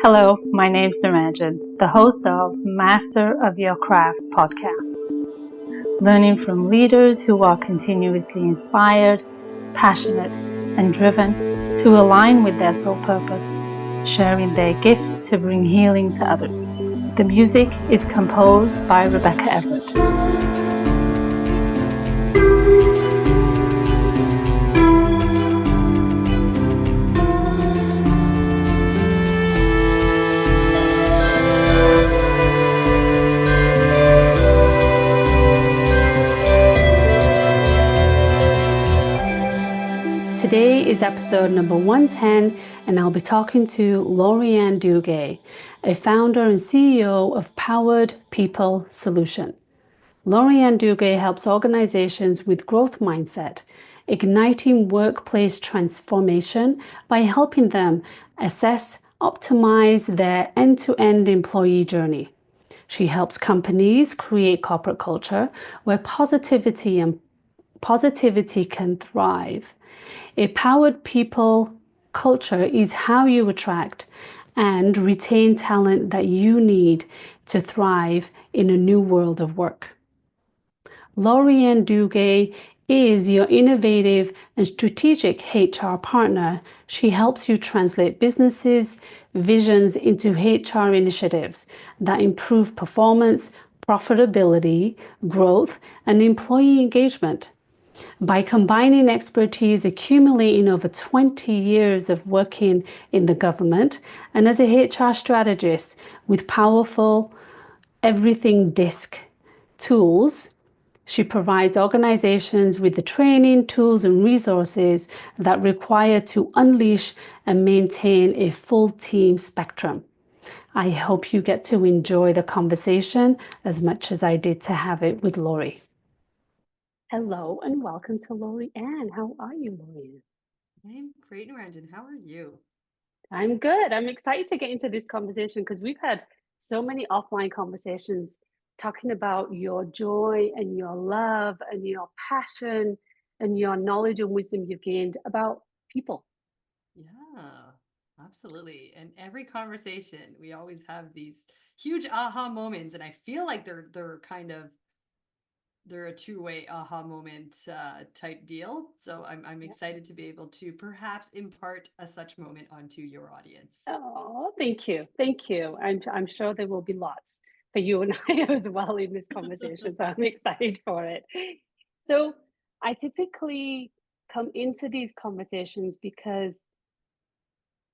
Hello, my name's Niranjan, the host of Master of Your Crafts podcast, learning from leaders who are continuously inspired, passionate, and driven to align with their soul purpose, sharing their gifts to bring healing to others. The music is composed by Rebecca Everett. Today is episode number 110, and I'll be talking to Lorianne Duguay, a founder and CEO of Powered People Solution. Lorianne Duguay helps organizations with growth mindset, igniting workplace transformation by helping them assess, optimize their end-to-end employee journey. She helps companies create corporate culture where positivity can thrive. A powered people culture is how you attract and retain talent that you need to thrive in a new world of work. Lorianne Duguay is your innovative and strategic HR partner. She helps you translate businesses' visions into HR initiatives that improve performance, profitability, growth, and employee engagement. By combining expertise accumulating over 20 years of working in the government and as a HR strategist with powerful Everything DiSC tools, she provides organizations with the training, tools, and resources that require to unleash and maintain a full team spectrum. I hope you get to enjoy the conversation as much as I did to have it with Lori. Hello and welcome to Lorianne. How are you, Lorianne? I'm great, Niranjan. How are you? I'm good. I'm excited to get into this conversation because we've had so many offline conversations talking about your joy and your love and your passion and your knowledge and wisdom you've gained about people. Yeah, absolutely. And every conversation, we always have these huge aha moments, and I feel like they're a two-way aha moment type deal. So I'm Yeah. excited to be able to perhaps impart a such moment onto your audience. Oh, thank you. Thank you. I'm sure there will be lots for you and I as well in this conversation. So I'm excited for it. So I typically come into these conversations because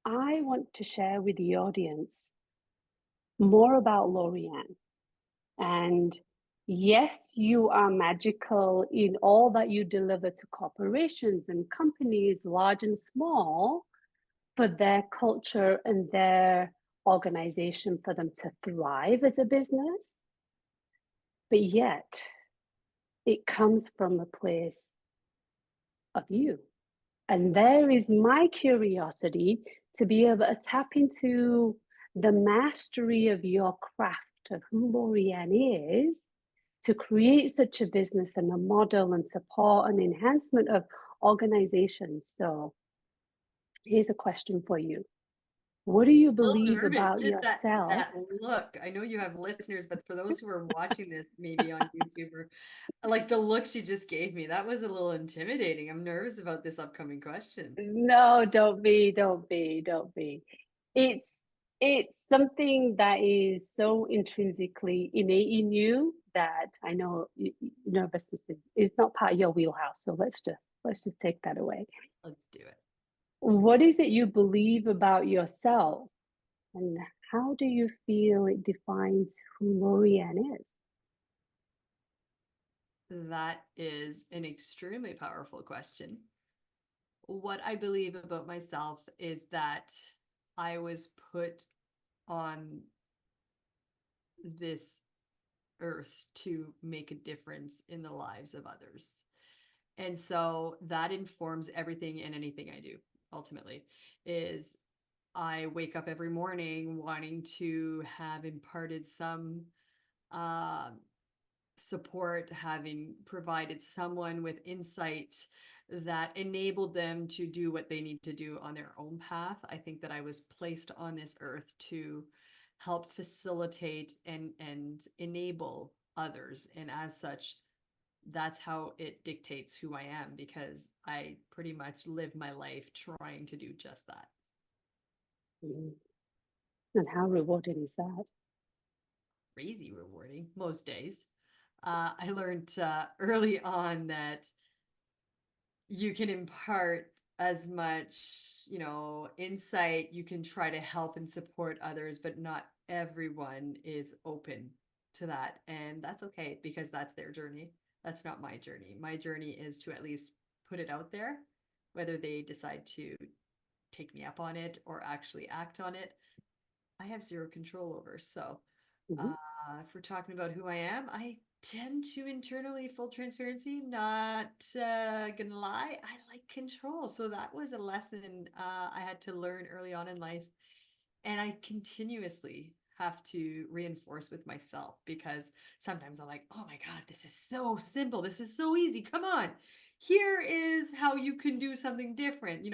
I want to share with the audience more about Lorianne. And yes, you are magical in all that you deliver to corporations and companies, large and small, for their culture and their organization for them to thrive as a business. But yet, it comes from a place of you. And there is my curiosity to be able to tap into the mastery of your craft of who Lorianne is to create such a business and a model and support and enhancement of organizations. So here's a question for you. What do you A little believe nervous, about just yourself? that look. I know you have listeners, but for those who are watching this maybe on YouTube or like the look she just gave me, that was a little intimidating. I'm nervous about this upcoming question. No, don't be. It's it's something that is so intrinsically innate in you that I know nervousness is not part of your wheelhouse. So let's just take that away. Let's do it. What is it you believe about yourself, and how do you feel it defines who Lorianne is? That is an extremely powerful question. What I believe about myself is that I was put on this earth to make a difference in the lives of others. And so that informs everything and anything I do ultimately is I wake up every morning wanting to have imparted some uh, support, having provided someone with insight that enabled them to do what they need to do on their own path. I think that I was placed on this earth to help facilitate and enable others. And as such, that's how it dictates who I am, because I pretty much live my life trying to do just that. Mhm. And how rewarding is that? Crazy rewarding most days. I learned early on that you can impart as much, insight. You can try to help and support others, but not everyone is open to that. And that's okay, because that's their journey. That's not my journey. My journey is to at least put it out there, whether they decide to take me up on it or actually act on it. I have zero control over. So, Mhm. if we're talking about who I am, I tend to internally, full transparency, not gonna lie, I like control. So that was a lesson I had to learn early on in life. And I continuously have to reinforce with myself, because sometimes I'm like, oh my God, this is so simple. This is so easy. Come on. Here is how you can do something different.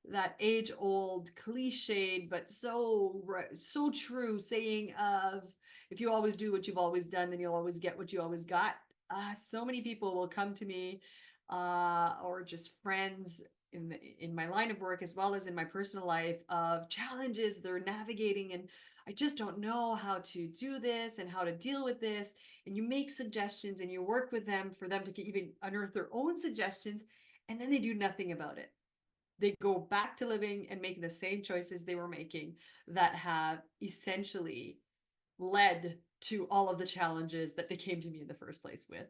That age old cliched but so true saying of, if you always do what you've always done, then you'll always get what you always got. So many people will come to me, or just friends in my line of work as well as in my personal life, of challenges they're navigating, and I just don't know how to do this and how to deal with this. And you make suggestions and you work with them for them to even unearth their own suggestions, and then they do nothing about it. They go back to living and making the same choices they were making, that have essentially led to all of the challenges that they came to me in the first place with.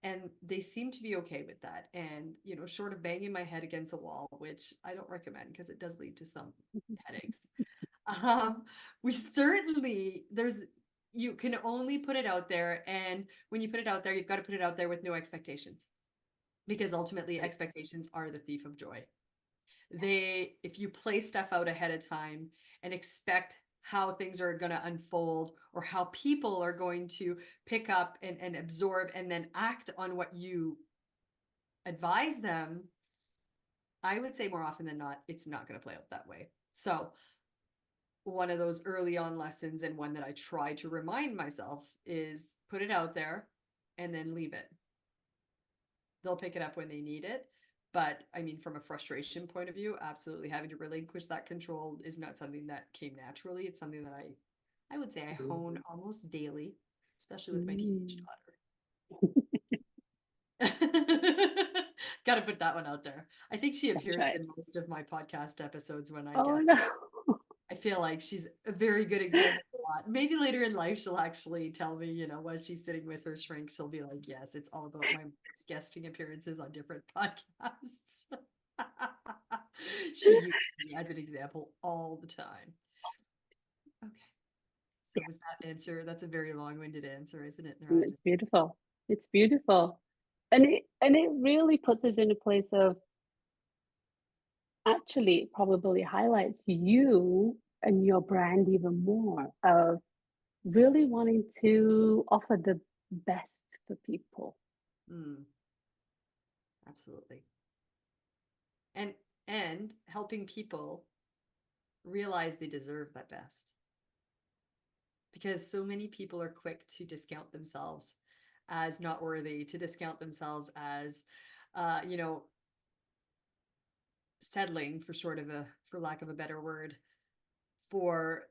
And they seem to be okay with that. And, short of banging my head against a wall, which I don't recommend because it does lead to some headaches. Um, we certainly, you can only put it out there. And when you put it out there, you've got to put it out there with no expectations, because ultimately Right. expectations are the thief of joy. If you play stuff out ahead of time and expect how things are going to unfold, or how people are going to pick up and absorb and then act on what you advise them, I would say more often than not, it's not going to play out that way. So one of those early on lessons, and one that I try to remind myself, is put it out there and then leave it. They'll pick it up when they need it. But I mean, from a frustration point of view, absolutely having to relinquish that control is not something that came naturally. It's something that I would say I hone Mhm. almost daily, especially with my teenage Mm. daughter. Got to put that one out there. I think she That's appears right. in most of my podcast episodes when I Oh guest. no. I feel like she's a very good example of that. Maybe later in life, she'll actually tell me, when she's sitting with her shrink, she'll be like, yes, it's all about my guesting appearances on different podcasts. She used me as an example all the time. Okay. So Yeah, was that answer? That's a very long-winded answer, isn't it, it's Naraj? beautiful. It's beautiful. And it really puts us in a place of, actually it probably highlights you and your brand even more, of really wanting to offer the best for people. Mm, absolutely. And and helping people realize they deserve that best, because so many people are quick to discount themselves as not worthy, to discount themselves as, uh, you know, settling for lack of a better word, for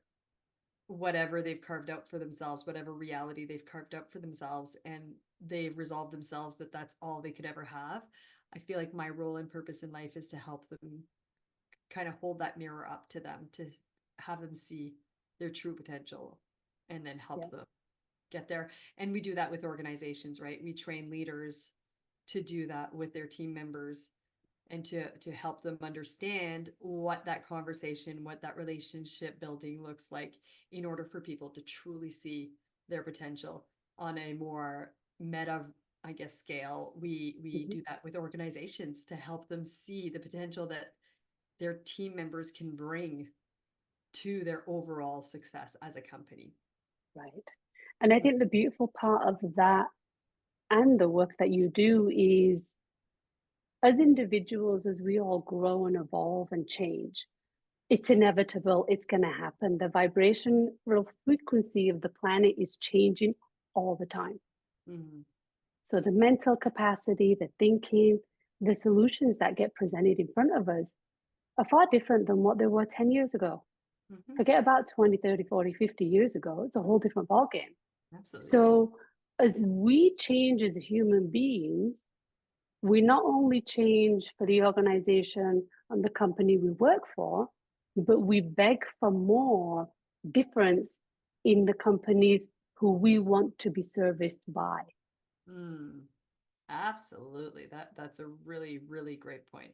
whatever they've carved out for themselves, whatever reality they've carved out for themselves, and they've resolved themselves that that's all they could ever have. I feel like my role and purpose in life is to help them kind of hold that mirror up to them, to have them see their true potential, and then Yeah. help them get there. And we do that with organizations, right? We train leaders to do that with their team members, and to help them understand what that conversation, what that relationship building looks like, in order for people to truly see their potential on a more meta, I guess, scale. We Mhm. do that with organizations to help them see the potential that their team members can bring to their overall success as a company. Right. And I think the beautiful part of that and the work that you do is as individuals, as we all grow and evolve and change, it's inevitable, it's going to happen. The vibrational frequency of the planet is changing all the time. Mhm. So the mental capacity, the thinking, the solutions that get presented in front of us are far different than what they were 10 years ago. Mhm. Forget about 20, 30, 40, 50 years ago. It's a whole different ballgame. Absolutely. So as we change as human beings, we not only change for the organization and the company we work for, but we beg for more difference in the companies who we want to be serviced by. Mm, absolutely. That's a really, really great point.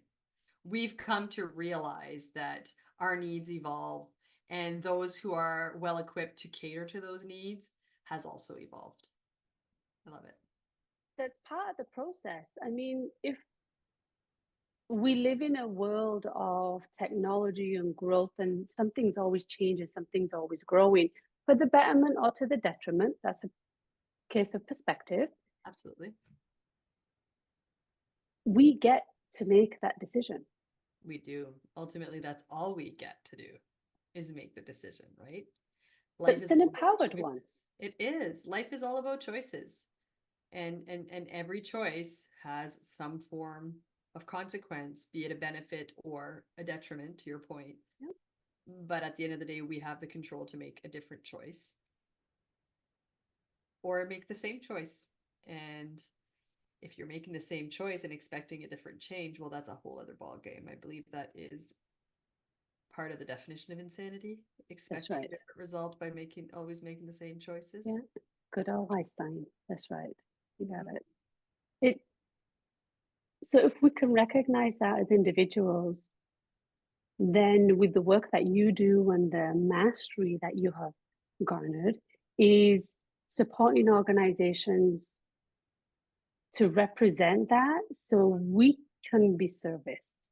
We've come to realize that our needs evolve, and those who are well equipped to cater to those needs has also evolved. I love it. That's part of the process. I mean, if we live in a world of technology and growth, and something's always changes, something's always growing for the betterment or to the detriment. That's a case of perspective. Absolutely. We get to make that decision. We do. Ultimately, that's all we get to do is make the decision, right? But Life it's is an all about empowered one. choices. It is. Life is all about choices. And every choice has some form of consequence, be it a benefit or a detriment, to your point. Yep. But at the end of the day, we have the control to make a different choice or make the same choice. And if you're making the same choice and expecting a different change, well, that's a whole other ball game. I believe that is part of the definition of insanity, That's expecting a right. different result by making always making the same choices. Yeah. Good old Einstein. That's right. You got Mhm. it. It so if we can recognize that as individuals, then with the work that you do and the mastery that you have garnered, is supporting organizations to represent that so we can be serviced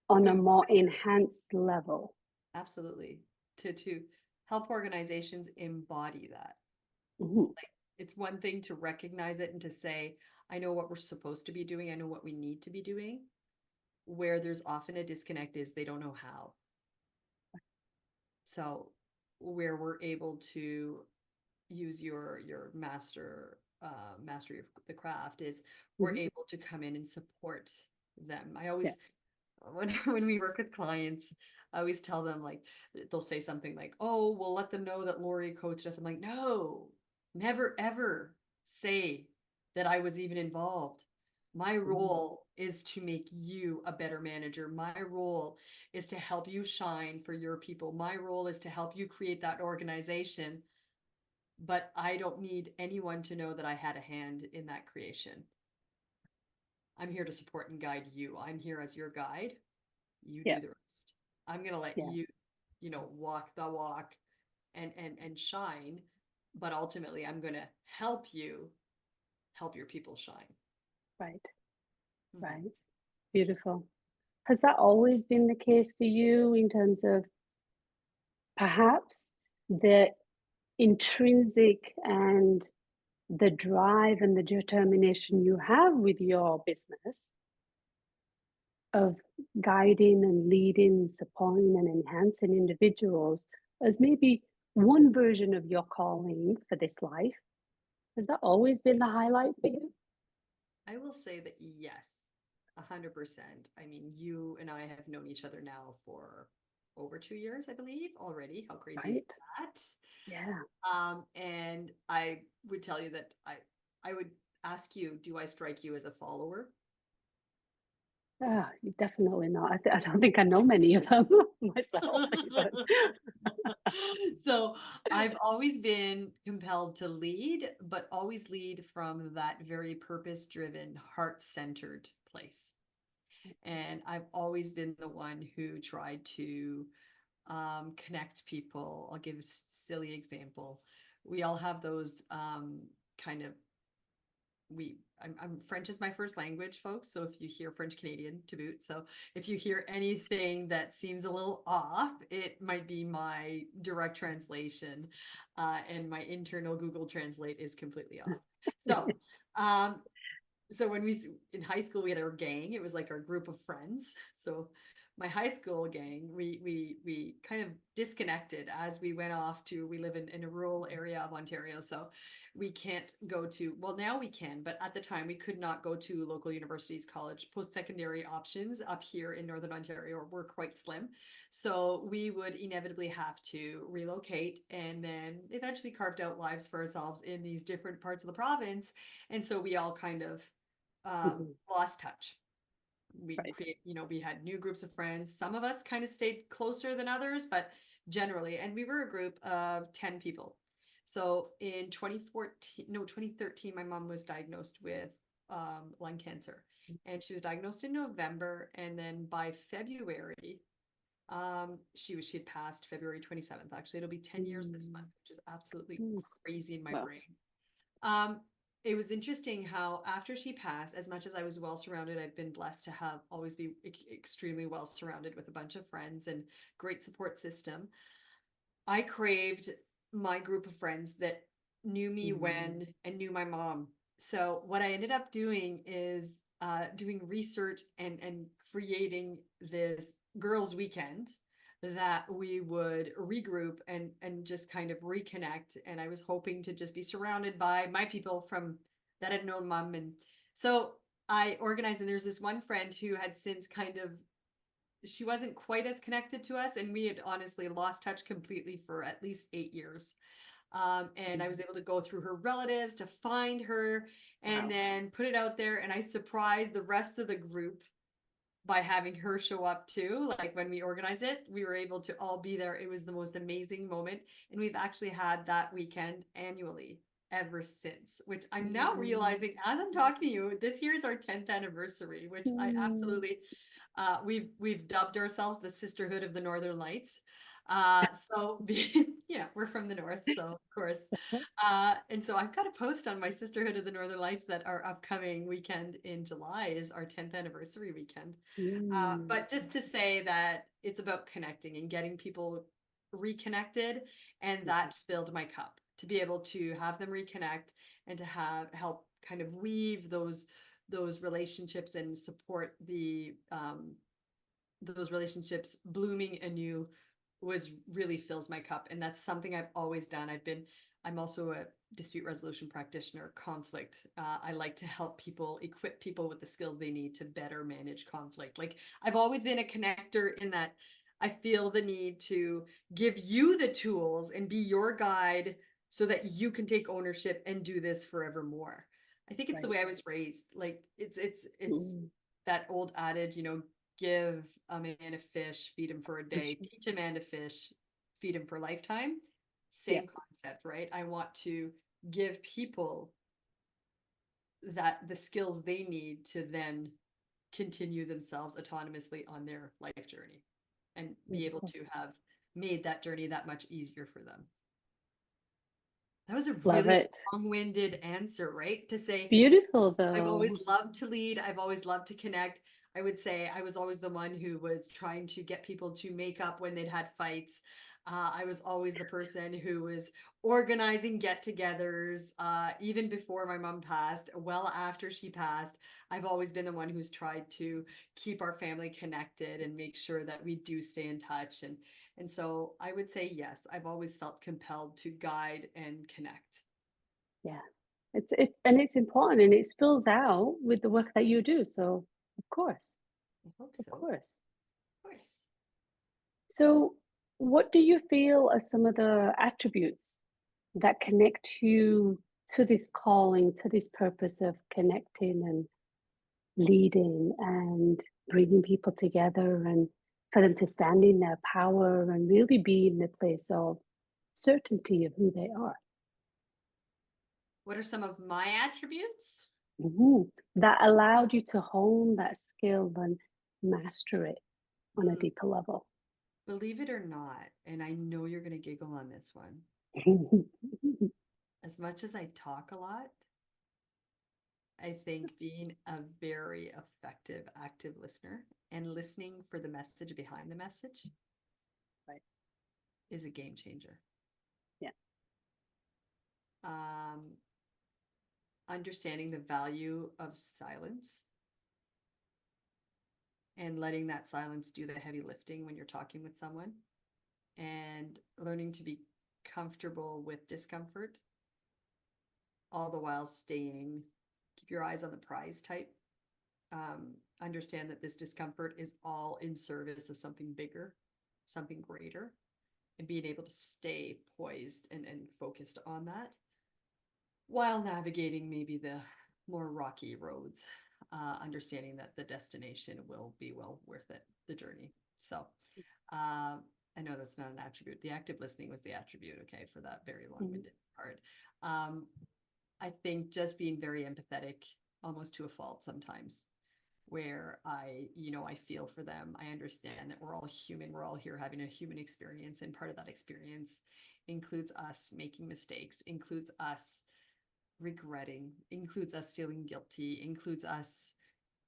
on a more enhanced level. Absolutely. To help organizations embody that. Mhm. Like it's one thing to recognize it and to say, I know what we're supposed to be doing, I know what we need to be doing. Where there's often a disconnect is they don't know how. So where we're able to use your mastery of the craft is we're Mhm. able to come in and support them. I Yeah. always when we work with clients, I always tell them like they'll say something like, "Oh, we'll let them know that Lori coached us." I'm like, "No, never ever say that I was even involved. My Mhm. role is to make you a better manager. My role is to help you shine for your people. My role is to help you create that organization, but I don't need anyone to know that I had a hand in that creation. I'm here to support and guide you. I'm here as your guide. You Yeah. do the rest. I'm gonna let Yeah. you, walk the walk and shine, but ultimately I'm gonna help you help your people shine." Right. Mhm. Right. Beautiful. Has that always been the case for you in terms of perhaps the intrinsic and the drive and the determination you have with your business of guiding and leading, supporting and enhancing individuals as maybe one version of your calling for this life? Has that always been the highlight for you? I will say that yes, 100%. I mean, you and I have known each other now for over 2 years, I believe, already. How crazy is Right? that? Yeah. And I would tell you that I would ask you, do I strike you as a follower? Ah, definitely not. I don't think I know many of them myself even. So I've always been compelled to lead, but always lead from that very purpose-driven, heart-centered place. And I've always been the one who tried to connect people. I'll give a silly example. We all have those kind of I'm French is my first language, folks. So if you hear French Canadian to boot, so if you hear anything that seems a little off, it might be my direct translation, and my internal Google Translate is completely off. So, um, So when in high school, we had our gang. It was like our group of friends. So my high school gang, we kind of disconnected as we went off to, we live in a rural area of Ontario. So we can't go to, well, now we can, but at the time we could not go to local universities, college, post-secondary options up here in Northern Ontario were quite slim. So we would inevitably have to relocate and then eventually carved out lives for ourselves in these different parts of the province. And so we all kind of Mhm. lost touch. We Right. create, we had new groups of friends. Some of us kind of stayed closer than others, but generally, and we were a group of 10 people. So in 2014, no, 2013, my mom was diagnosed with lung cancer, and she was diagnosed in November. And then by February, she had passed February 27th. Actually, it'll be 10 years this month, Mm. which is absolutely Mm. crazy in my Well, brain. Um, it was interesting how after she passed, as much as I was well surrounded, I've been blessed to have always be extremely well surrounded with a bunch of friends and great support system. I craved my group of friends that knew me mm. when and knew my mom. So what I ended up doing is doing research and creating this girls' weekend that we would regroup and just kind of reconnect. And I was hoping to just be surrounded by my people from that had known mom. And so I organized, and there's this one friend who had since kind of, she wasn't quite as connected to us, and we had honestly lost touch completely for at least 8 years. And I was able to go through her relatives to find her and Wow. then put it out there. And I surprised the rest of the group by having her show up too. Like when we organized it, we were able to all be there. It was the most amazing moment. And we've actually had that weekend annually ever since, which I'm now Mm. realizing as I'm talking to you, this year's our 10th anniversary, which I Mm. absolutely we've dubbed ourselves the Sisterhood of the Northern Lights. So we're from the north, so of course. That's right. And so I've got a post on my Sisterhood of the Northern Lights that our upcoming weekend in July is our 10th anniversary weekend. Mm. But just to say that it's about connecting and getting people reconnected, and that filled my cup to be able to have them reconnect and to have help kind of weave those relationships and support those relationships blooming anew was really fills my cup. And that's something I've always done. I'm also a dispute resolution practitioner, conflict. I like to help people, equip people with the skills they need to better manage conflict. Like I've always been a connector in that I feel the need to give you the tools and be your guide so that you can take ownership and do this forevermore. I think it's the Right. way I was raised. Like it's Mm. that old adage, give a man a fish, feed him for a day, Mhm. teach a man to fish, feed him for a lifetime. Yeah. Same concept, right? I want to give people that the skills they need to then continue themselves autonomously on their life journey and be able Beautiful. to have made that journey that much easier for them. That was a Love really it. long-winded answer, right? To It's say beautiful I've always though. loved to lead. I've always loved to connect. I would say I was always the one who was trying to get people to make up when they'd had fights. I was always the person who was organizing get-togethers, even before my mom passed, well after she passed. I've always been the one who's tried to keep our family connected and make sure that we do stay in touch. And so I would say yes, I've always felt compelled to guide and connect. Yeah. And it's important and it spills out with the work that you do. So of course. I hope Of so. Of course. course. So what do you feel are some of the attributes that connect you to this calling, to this purpose of connecting and leading and bringing people together and for them to stand in their power and really be in the place of certainty of who they are? What are some of my attributes? That allowed you to hone that skill and master it on a Hmm. deeper level. Believe it or not, and I know you're going to giggle on this one, as much as I talk a lot, I think being a very effective, active listener and listening for the message behind the message Right. is a game changer. Yeah. Um, understanding the value of silence and letting that silence do the heavy lifting when you're talking with someone, and learning to be comfortable with discomfort, all the while staying, keep your eyes on the prize type. Understand that this discomfort is all in service of something bigger, something greater, and being able to stay poised and focused on that while navigating maybe the more rocky roads, understanding that the destination will be well worth it, the journey. So I know that's not an attribute. The active listening was the attribute, okay, for that very long-winded part. I think just being very empathetic, almost to a fault sometimes, where I feel for them. I understand that we're all human. We're all here having a human experience. And part of that experience includes us making mistakes, includes us regretting, includes us feeling guilty, includes us,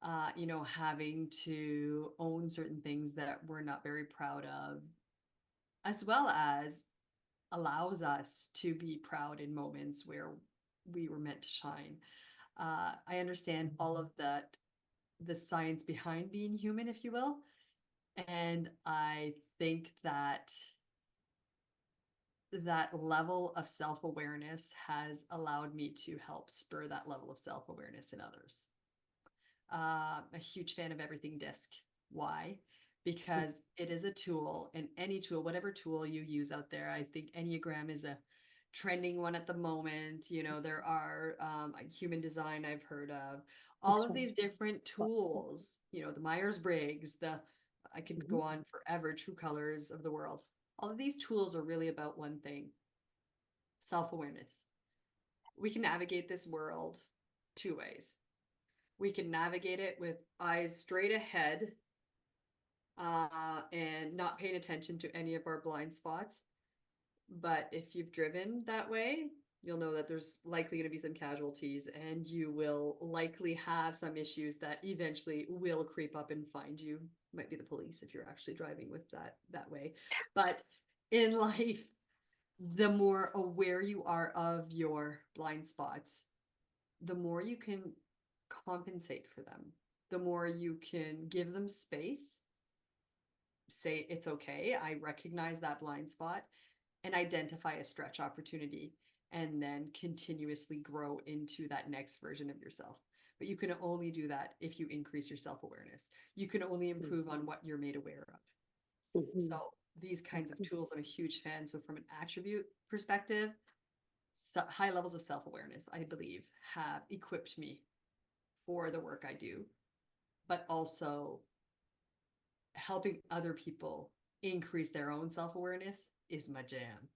having to own certain things that we're not very proud of, as well as allows us to be proud in moments where we were meant to shine. I understand all of that, the science behind being human, if you will. And I think that that level of self-awareness has allowed me to help spur that level of self-awareness in others. A huge fan of Everything DiSC. Why? Because it is a tool, and any tool, whatever tool you use out there, I think Enneagram is a trending one at the moment. There are human design I've heard of, all of these different tools, the Myers-Briggs, I could go on forever, True Colors of the world. All of these tools are really about one thing: self-awareness. We can navigate this world two ways. We can navigate it with eyes straight ahead, and not paying attention to any of our blind spots. But if you've driven that way, you'll know that there's likely going to be some casualties, and you will likely have some issues that eventually will creep up and find you. Might be the police if you're actually driving with that way. But in life, the more aware you are of your blind spots, the more you can compensate for them, the more you can give them space, say, it's okay, I recognize that blind spot, and identify a stretch opportunity, and then continuously grow into that next version of yourself. But you can only do that if you increase your self-awareness. You can only improve on what you're made aware of. So these kinds of tools, I'm a huge fan. So from an attribute perspective, high levels of self-awareness, I believe, have equipped me for the work I do, but also helping other people increase their own self-awareness is my jam.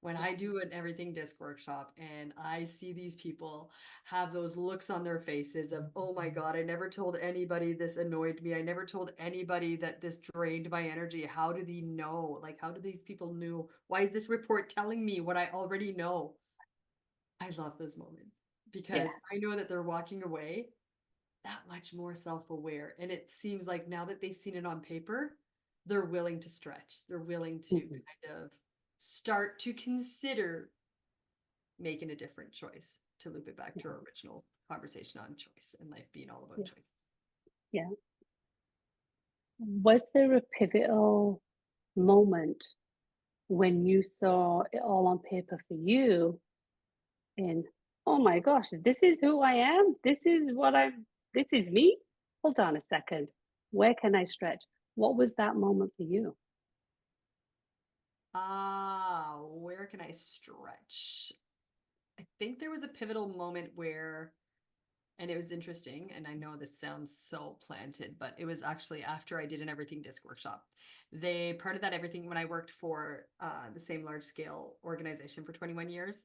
When I do an Everything DiSC workshop and I see these people have those looks on their faces of, oh my God, I never told anybody this annoyed me. I never told anybody that this drained my energy. How do they know? Like, how do these people know? Why is this report telling me what I already know? I love those moments because I know that they're walking away that much more self-aware. And it seems like now that they've seen it on paper, they're willing to stretch. They're willing to kind of start to consider making a different choice, to loop it back to our original conversation on choice and life being all about choices. Yeah. Was there a pivotal moment when you saw it all on paper for you in, oh my gosh, this is who I am? This is me? Hold on a second. Where can I stretch? What was that moment for you? Where can I stretch? I think there was a pivotal moment where, and it was interesting, and I know this sounds so planted, but it was actually after I did an Everything DiSC workshop. Part of that Everything, when I worked for the same large scale organization for 21 years,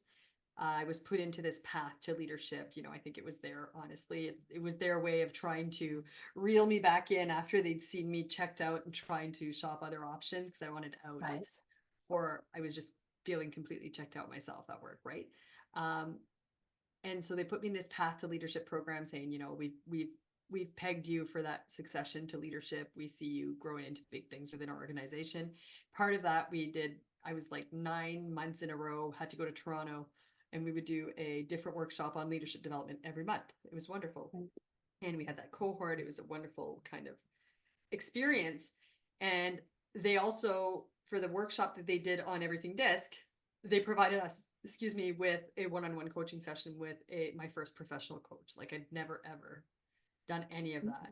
I was put into this path to leadership. I think it was honestly, it was their way of trying to reel me back in after they'd seen me checked out and trying to shop other options because I wanted out, Right. or I was just feeling completely checked out myself at work, right? And so they put me in this path to leadership program saying, we've pegged you for that succession to leadership. We see you growing into big things within our organization. Part of that I was like 9 months in a row, had to go to Toronto and we would do a different workshop on leadership development every month. It was wonderful. And we had that cohort. It was a wonderful kind of experience. And they also, for the workshop that they did on Everything DiSC, they provided us, with a one-on-one coaching session with my first professional coach. Like I'd never ever done any of that.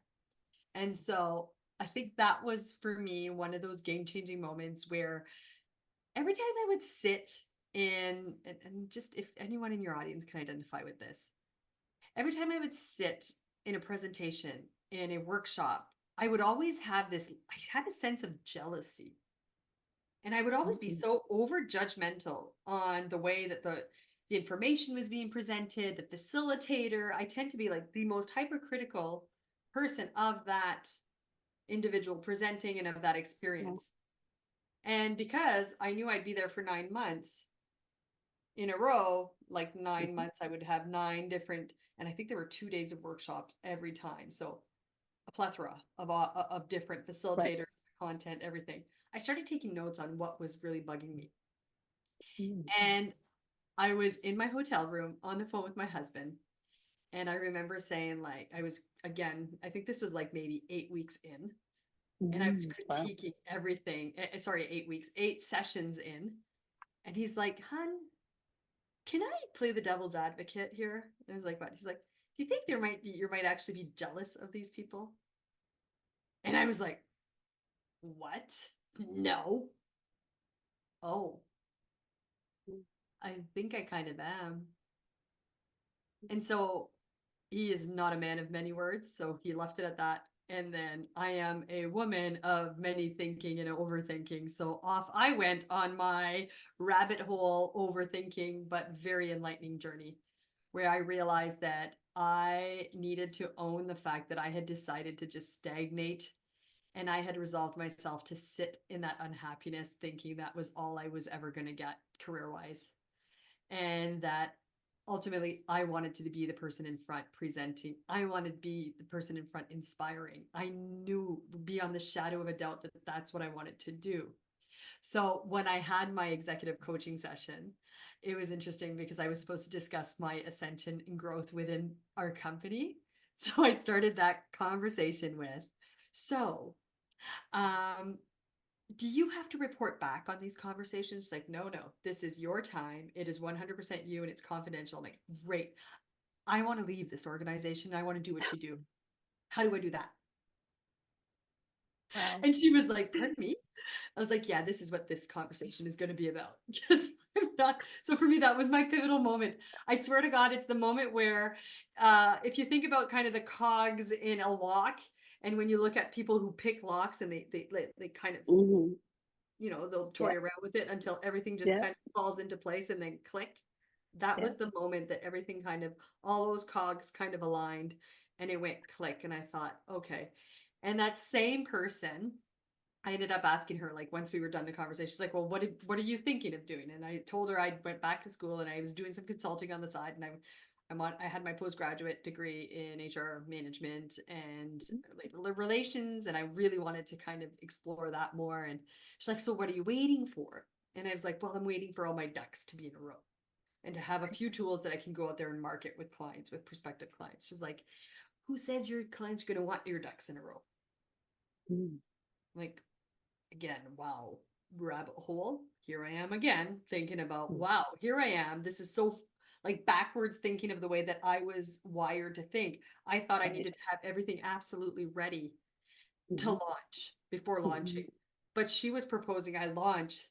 And so I think that was for me one of those game-changing moments where every time I would sit in, and just if anyone in your audience can identify with this, every time I would sit in a presentation, in a workshop, I would always have this, I had a sense of jealousy. And I would always be so over judgmental on the way that the information was being presented, the facilitator. I tend to be like the most hypercritical person of that individual presenting and of that experience. And because I knew I'd be there for 9 months in a row, like 9 months, I would have 9 different, and I think there were 2 days of workshops every time. So a plethora of different facilitators, content, everything. I started taking notes on what was really bugging me. And I was in my hotel room on the phone with my husband. And I remember saying, like, I was, again, I think this was like maybe 8 weeks in. And I was critiquing everything. 8 weeks, 8 sessions in. And he's like, "Hun, can I play the devil's advocate here?" And I was like, "What?" He's like, "Do you think you might actually be jealous of these people?" And I was like, "What? No." "Oh, I think I kind of am." And so he is not a man of many words, so he left it at that. And then I am a woman of many thinking and overthinking. So off I went on my rabbit hole overthinking, but very enlightening journey where I realized that I needed to own the fact that I had decided to just stagnate, and I had resolved myself to sit in that unhappiness thinking that was all I was ever going to get career-wise. And that ultimately I wanted to be the person in front presenting. I wanted to be the person in front inspiring. I knew beyond the shadow of a doubt that that's what I wanted to do. So when I had my executive coaching session, it was interesting because I was supposed to discuss my ascension and growth within our company. So I started that conversation with, "So, um, do you have to report back on these conversations?" Like, "No, no, this is your time. It is 100% you and it's confidential." I'm like, "Great. I want to leave this organization. I want to do what you do. How do I do that?" Wow. And she was like, "Pardon me?" I was like, "Yeah, this is what this conversation is going to be about." Because I'm not. So for me, that was my pivotal moment. I swear to God, it's the moment where, if you think about kind of the cogs in a lock, and when you look at people who pick locks and they kind of, they'll toy around with it until everything just kind of falls into place and then click. That was the moment that everything kind of, all those cogs kind of aligned and it went click. And I thought, okay. And that same person, I ended up asking her, like, once we were done the conversation, she's like, "Well, what are you thinking of doing?" And I told her I went back to school and I was doing some consulting on the side, and I had my postgraduate degree in HR management and labor relations, and I really wanted to kind of explore that more. And she's like, "So what are you waiting for?" And I was like, "Well, I'm waiting for all my ducks to be in a row and to have a few tools that I can go out there and market with clients, with prospective clients." She's like, "Who says your clients are going to want your ducks in a row?" Like, again, wow, rabbit hole. Here I am again thinking about, wow, here I am. This is so like backwards thinking of the way that I was wired to think. I thought I needed to have everything absolutely ready to launch before launching. But she was proposing I launch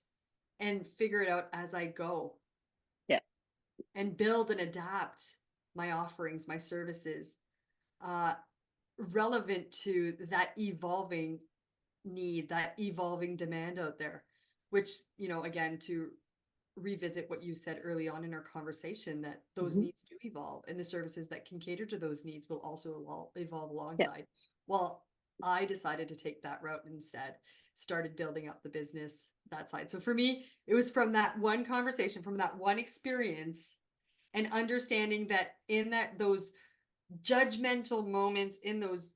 and figure it out as I go. And build and adapt my offerings, my services, relevant to that evolving need, that evolving demand out there, which, again, to revisit what you said early on in our conversation, that those needs do evolve and the services that can cater to those needs will also evolve alongside. Well, I decided to take that route instead, started building up the business that side. So for me, it was from that one conversation, from that one experience, and understanding that in those judgmental moments, in those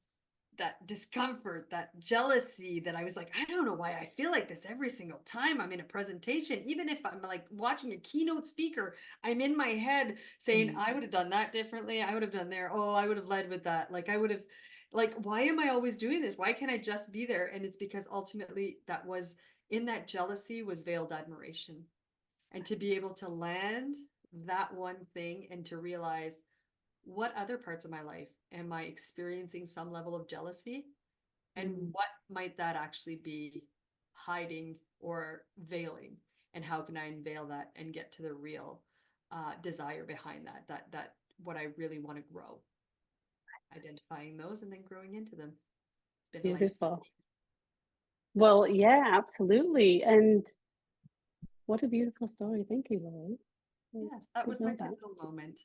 that discomfort, that jealousy that I was like, I don't know why I feel like this every single time I'm in a presentation. Even if I'm like watching a keynote speaker, I'm in my head saying, I would have done that differently. I would have done there. Oh, I would have led with that. Like I would have, like, why am I always doing this? Why can't I just be there? And it's because ultimately that was in that jealousy was veiled admiration. And to be able to land that one thing and to realize what other parts of my life am I experiencing some level of jealousy? And what might that actually be hiding or veiling? And how can I unveil that and get to the real desire behind that what I really want to grow? Identifying those and then growing into them. It's been a life Beautiful. journey. Well, yeah, absolutely. And what a beautiful story. Thank you, Laurie. I Yes, that was didn't my know that. pivotal moment.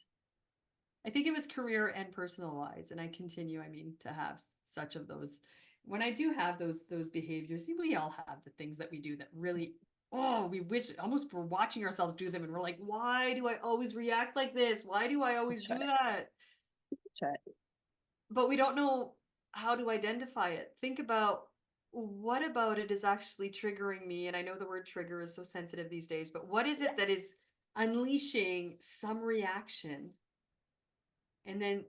I think it was career and personal wise, and I continue, I mean, to have such of those. When I do have those behaviors, we all have the things that we do that really, oh, we wish almost we're watching ourselves do them, and we're like, why do I always react like this? Why do I always That's do right. that? That's right. But we don't know how to identify it. Think about what about it is actually triggering me, and I know the word trigger is so sensitive these days, but what is it that is unleashing some reaction? And then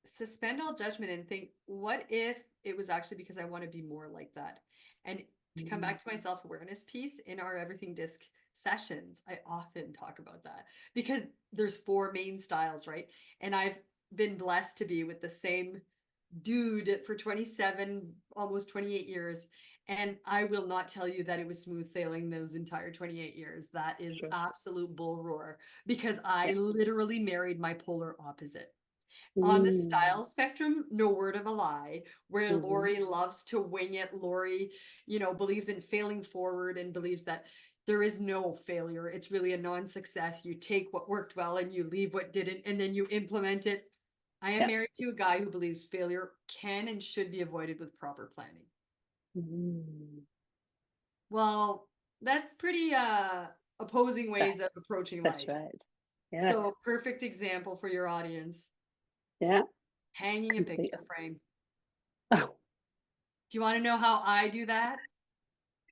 suspend all judgment and think, what if it was actually because I want to be more like that? And to come Mm. back to my self awareness piece in our Everything DiSC sessions, I often talk about that because there's four main styles, right? And I've been blessed to be with the same dude for 27, almost 28 years. And I will not tell you that it was smooth sailing those entire 28 years. That is Sure. absolute bull roar because I Yeah. literally married my polar opposite on the Mm. style spectrum, no word of a lie, where Mm-hmm. Lori loves to wing it. Lori, believes in failing forward and believes that there is no failure. It's really a non-success. You take what worked well and you leave what didn't, and then you implement it. I am Yeah. married to a guy who believes failure can and should be avoided with proper planning. Mm. Well, that's pretty opposing That, ways of approaching that's life. right. Yes. So, perfect example for your audience, Yeah. hanging a Complete. picture frame. Oh, Do you want to know how I do that?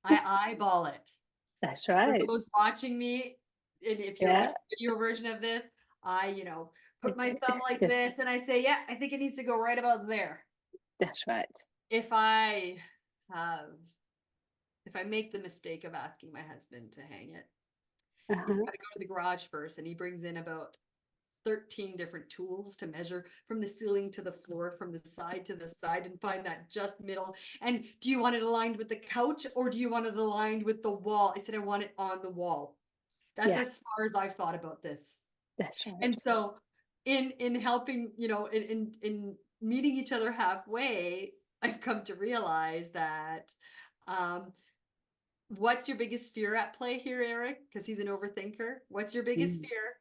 I eyeball it. that's For right. those watching me, and if you're Yeah. watching a video version of this, I, put my thumb like Yes. this and I say, yeah, I think it needs to go right about there. That's right. If I have, if I make the mistake of asking my husband to hang it, he's Uh-huh. got to go to the garage first and he brings in about 13 different tools to measure from the ceiling to the floor, from the side to the side, and find that just middle. And do you want it aligned with the couch or do you want it aligned with the wall? I said, I want it on the wall. That's Yeah. as far as I've thought about this. That's right. And so in helping, in meeting each other halfway, I've come to realize that um, what's your biggest fear at play here, Eric? Because he's an overthinker. What's your biggest Mm. fear?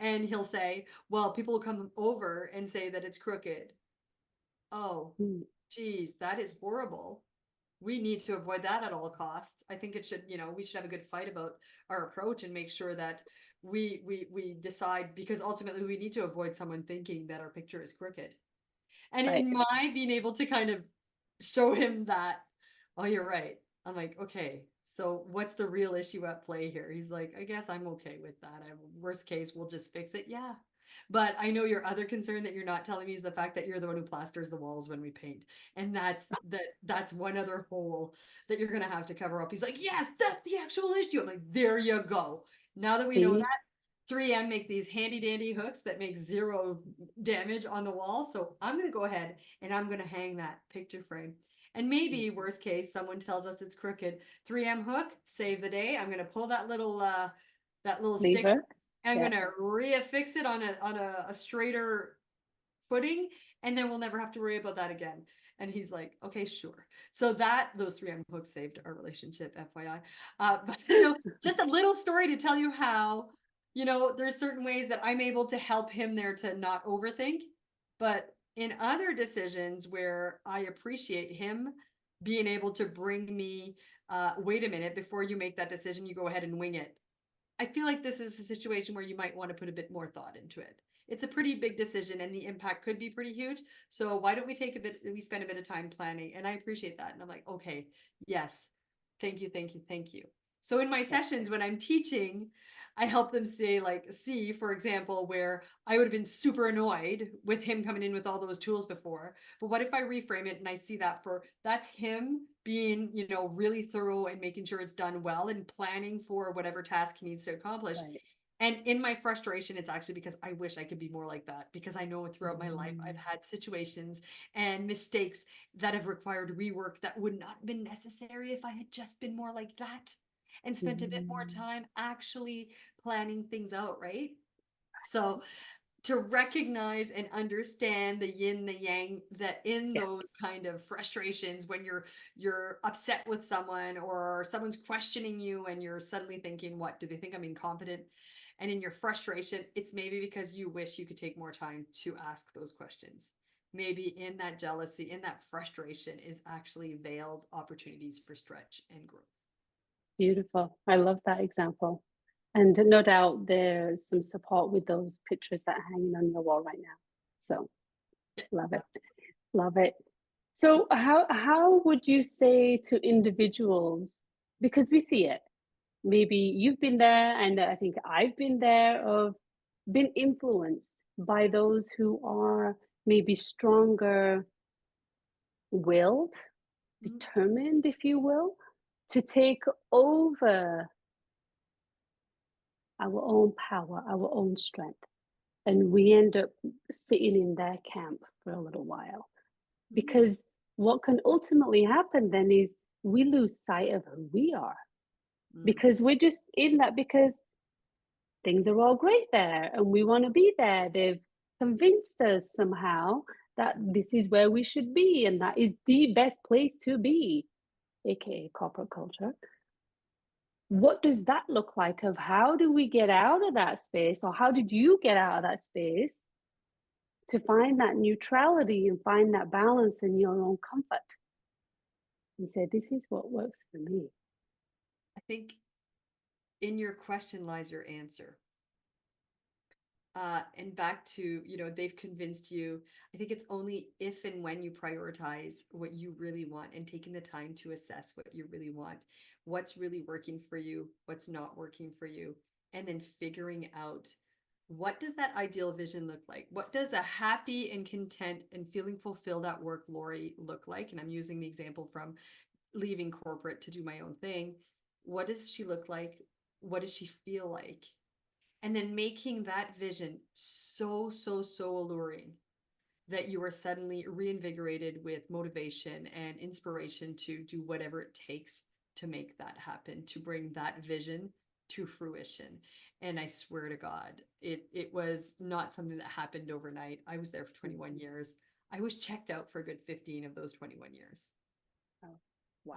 And he'll say, well, people will come over and say that it's crooked. Oh, Mm. geez, that is horrible. We need to avoid that at all costs. I think it should, we should have a good fight about our approach and make sure that we decide, because ultimately we need to avoid someone thinking that our picture is crooked. And Right. in my being able to kind of show him that, oh, you're right. I'm like, okay, so what's the real issue at play here? He's like, I guess I'm okay with that. Worst case, we'll just fix it. Yeah. But I know your other concern that you're not telling me is the fact that you're the one who plasters the walls when we paint. And that's one other hole that you're gonna have to cover up. He's like, yes, that's the actual issue. I'm like, there you go. Now that we know See? that, 3M make these handy dandy hooks that make zero damage on the wall. So I'm going to go ahead and I'm going to hang that picture frame. And maybe worst case, someone tells us it's crooked. 3M hook, save the day. I'm going to pull that little stick. Lever. I'm Yeah. going to reaffix it on a straighter footing, and then we'll never have to worry about that again. And he's like, okay, sure. So those 3M hooks saved our relationship, FYI. But just a little story to tell you how, there's certain ways that I'm able to help him there to not overthink. But in other decisions where I appreciate him being able to bring me, wait a minute, before you make that decision, you go ahead and wing it. I feel like this is a situation where you might want to put a bit more thought into it. it's a pretty big decision and the impact could be pretty huge. So why don't we spend a bit of time planning? And I appreciate that. And I'm like, okay, yes, thank you, thank you, thank you. So in my Yeah. sessions, when I'm teaching, I help them say, like, see, for example, where I would have been super annoyed with him coming in with all those tools before. But what if I reframe it and I see that's him being, really thorough and making sure it's done well and planning for whatever task he needs to accomplish. Right. And in my frustration, it's actually because I wish I could be more like that, because I know throughout my life I've had situations and mistakes that have required rework that would not have been necessary if I had just been more like that and spent a bit more time actually planning things out, right? So to recognize and understand the yin, the yang, that in Yeah. those kind of frustrations, when you're upset with someone or someone's questioning you and you're suddenly thinking, what do they think I'm incompetent? And in your frustration, it's maybe because you wish you could take more time to ask those questions. Maybe in that jealousy, in that frustration is actually veiled opportunities for stretch and growth. Beautiful. I love that example. And no doubt there's some support with those pictures that are hanging on your wall right now. So love it. Love it. So how would you say to individuals, because we see it, maybe you've been there and I think I've been there, of been influenced by those who are maybe stronger willed, Mhm. determined, if you will, to take over our own power, our own strength. And we end up sitting in their camp for a little while. Mhm. Because what can ultimately happen then is we lose sight of who we are. Mm. Because we're just in that because things are all great there and we want to be there. They've convinced us somehow that this is where we should be and that is the best place to be, aka corporate culture. What does that look like? Of how do we get out of that space, or how did you get out of that space to find that neutrality and find that balance in your own comfort and say, this is what works for me? I think in your question lies your answer. And back to, they've convinced you. I think it's only if and when you prioritize what you really want and taking the time to assess what you really want, what's really working for you, what's not working for you, and then figuring out, what does that ideal vision look like? What does a happy and content and feeling fulfilled at work Lori look like? And I'm using the example from leaving corporate to do my own thing. What does she look like? What does she feel like? And then making that vision so, so, so alluring that you are suddenly reinvigorated with motivation and inspiration to do whatever it takes to make that happen, to bring that vision to fruition. And I swear to God, it was not something that happened overnight. I was there for 21 years. I was checked out for a good 15 of those 21 years. Oh, wow.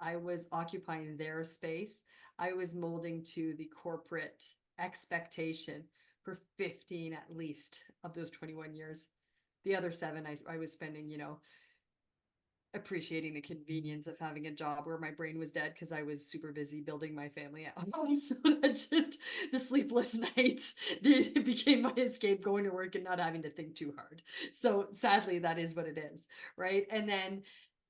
I was occupying their space. I was molding to the corporate expectation for 15 at least of those 21 years. The other 7 I was spending, appreciating the convenience of having a job where my brain was dead because I was super busy building my family at home. So that just the sleepless nights it became my escape, going to work and not having to think too hard. So sadly, that is what it is, right? And then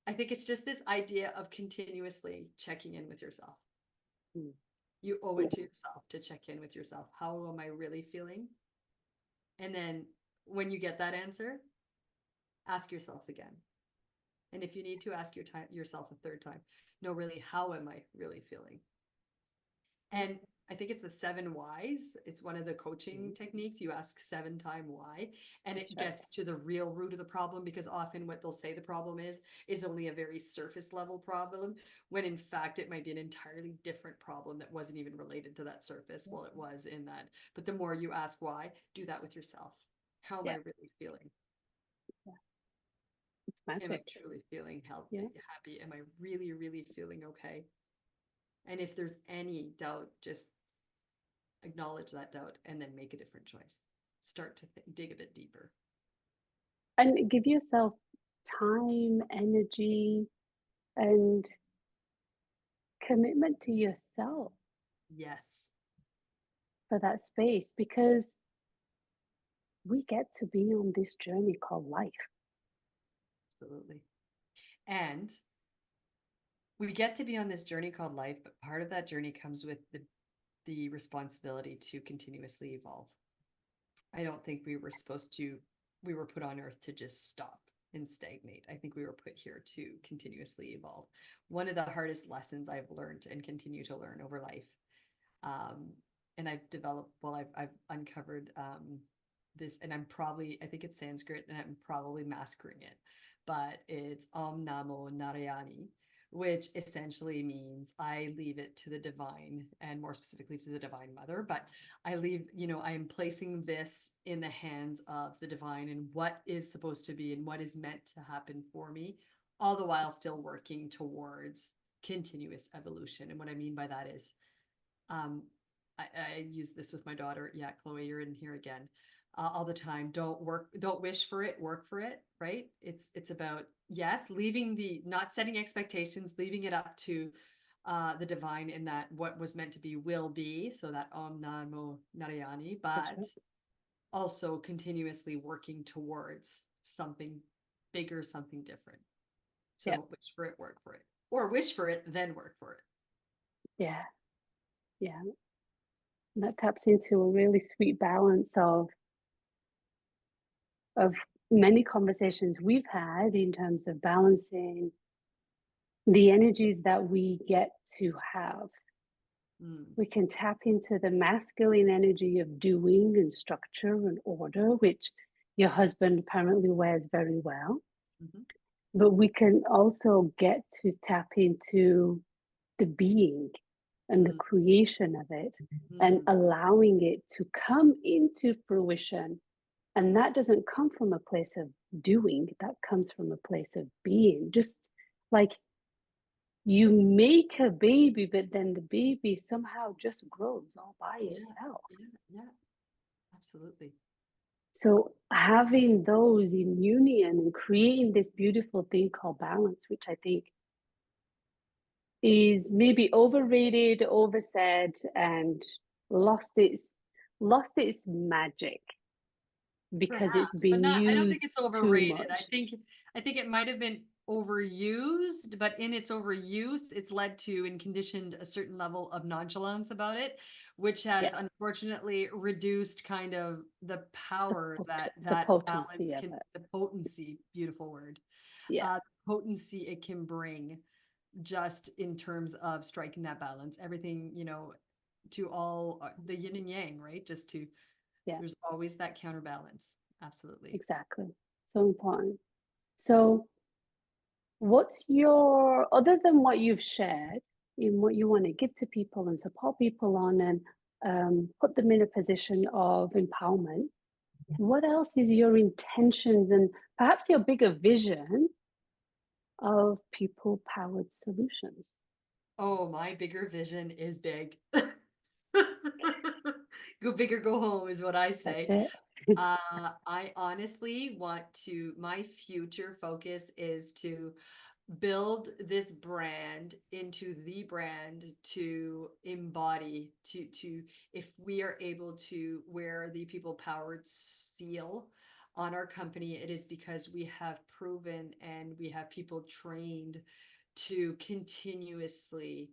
I think it's just this idea of continuously checking in with yourself. Mm. You owe Yeah. it to yourself to check in with yourself. How am I really feeling? And then when you get that answer, ask yourself again. And if you need to, ask yourself a third time. No, really, how am I really feeling? And I think it's the 7 whys. It's one of the coaching techniques. You ask 7 times why, and That's it right. gets to the real root of the problem, because often what they'll say the problem is only a very surface level problem, when in fact it might be an entirely different problem that wasn't even related to that surface. Well, it was in that. But the more you ask why, do that with yourself. How am I Yeah. really feeling? Yeah. It's Am I magic. truly feeling Yeah. healthy, happy? Am I really, really feeling okay? And if there's any doubt, just acknowledge that doubt and then make a different choice. Start to dig a bit deeper. And give yourself time, energy, and commitment to yourself Yes. for that space, because we get to be on this journey called life. Absolutely. And we get to be on this journey called life, but part of that journey comes with the responsibility to continuously evolve. I don't think we were put on earth to just stop and stagnate. I think we were put here to continuously evolve. One of the hardest lessons I've learned and continue to learn over life, um, and I've developed, well, I've uncovered this, and I think it's Sanskrit, and I'm probably massacring it, but it's Om Namo Narayani, which essentially means I leave it to the divine, and more specifically to the Divine Mother. But I am placing this in the hands of the divine and what is supposed to be and what is meant to happen for me, all the while still working towards continuous evolution. And what I mean by that is, um, I use this with my daughter. Yeah, Chloe, you're in here again. All the time. Don't wish for it, work for it, right? It's about, yes, not setting expectations, leaving it up to the divine, in that what was meant to be will be, so that Om Namo Narayani, That's but right. also continuously working towards something bigger, something different. Yeah. So wish for it, work for it, or wish for it, then work for it. Yeah. Yeah. And that taps into a really sweet balance of many conversations we've had in terms of balancing the energies that we get to have. We can tap into the masculine energy of doing and structure and order, which your husband apparently wears very well. Mm-hmm. But we can also get to tap into the being and the creation of it and Mm-hmm. allowing it to come into fruition. And that doesn't come from a place of doing, that comes from a place of being. Just like you make a baby, but then the baby somehow just grows all by Yeah, itself. yeah, absolutely. So having those in union and creating this beautiful thing called balance, which I think is maybe overrated, oversaid, and lost its lost its magic because it's Perhaps, but been not, I don't think it's used too overrated. much. I think it might have been overused, but in its overuse, it's led to and conditioned a certain level of nonchalance about it, which Yeah, has unfortunately reduced kind of the power that the that balance potency of can, it. the potency, beautiful word, Yeah, potency it can bring, just in terms of striking that balance. Everything, to all the yin and yang, right? Just to yeah, There's always that counterbalance. Absolutely. exactly. So important. So, what's your, other than what you've shared, in what you want to give to people and support people on and put them in a position of empowerment, what else is your intentions and perhaps your bigger vision of people powered solutions? Oh, my bigger vision is big. Go big or go home is what I That's say. it. I honestly want my future focus is to build this brand into the brand to embody, if we are able to wear the people powered seal on our company, it is because we have proven and we have people trained to continuously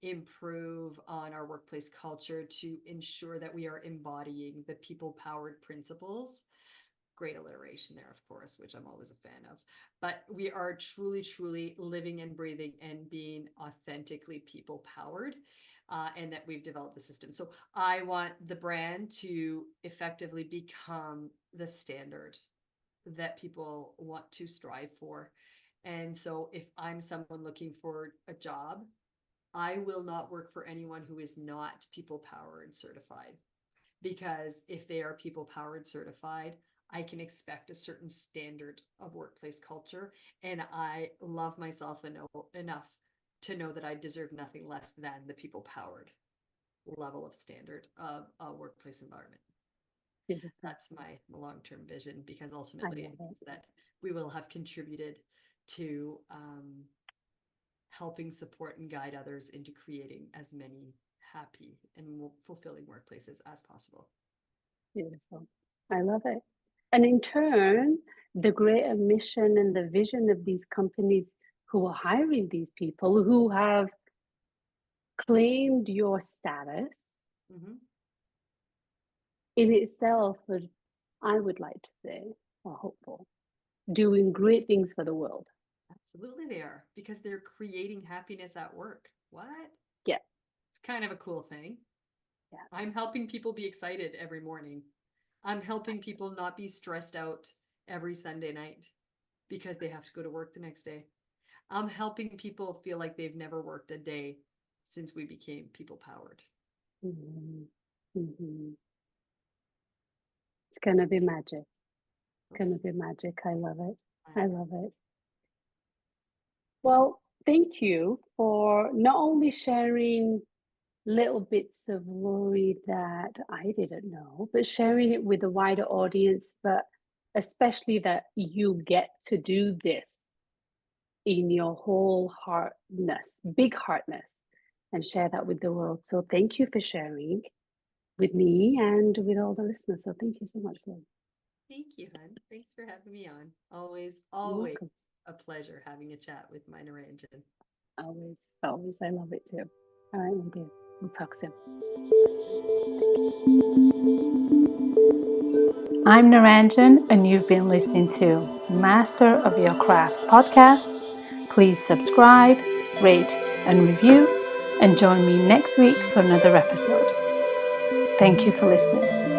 improve on our workplace culture, to ensure that we are embodying the people powered principles. Great alliteration there, of course, which I'm always a fan of. But we are truly living and breathing and being authentically people powered, and that we've developed the system. So I want the brand to effectively become the standard that people want to strive for. And so if I'm someone looking for a job, I will not work for anyone who is not people powered certified, because if they are people powered certified, I can expect a certain standard of workplace culture. And I love myself enough to know that I deserve nothing less than the people powered level of standard of a workplace environment. Beautiful. That's my long-term vision, because I ultimately it love it. means that we will have contributed to helping support and guide others into creating as many happy and fulfilling workplaces as possible. Beautiful. I love it. And in turn, the greater mission and the vision of these companies who are hiring these people who have claimed your status Mhm. in itself, I would like to say, or hopeful, doing great things for the world. Absolutely they are, because they're creating happiness at work. What? Yeah, It's kind of a cool thing. yeah. I'm helping people be excited every morning. I'm helping people not be stressed out every Sunday night because they have to go to work the next day. I'm helping people feel like they've never worked a day since we became people powered. Mhm. Mhm. It's gonna be magic. Gonna be magic. I love it. I love it. Well, thank you for not only sharing little bits of Lori that I didn't know, but sharing it with a wider audience, but especially that you get to do this in your whole heartness, big heartness, and share that with the world. So thank you for sharing with me and with all the listeners. So thank you so much, Lori. Thank you, hun. Thanks for having me on. Always, You're always welcome. a pleasure having a chat with my Naranjan. Always, always. I love it too. All right, my dear. We'll talk soon. I'm Naranjan, and you've been listening to Master of Your Crafts podcast. Please subscribe, rate, and review, and join me next week for another episode. Thank you for listening.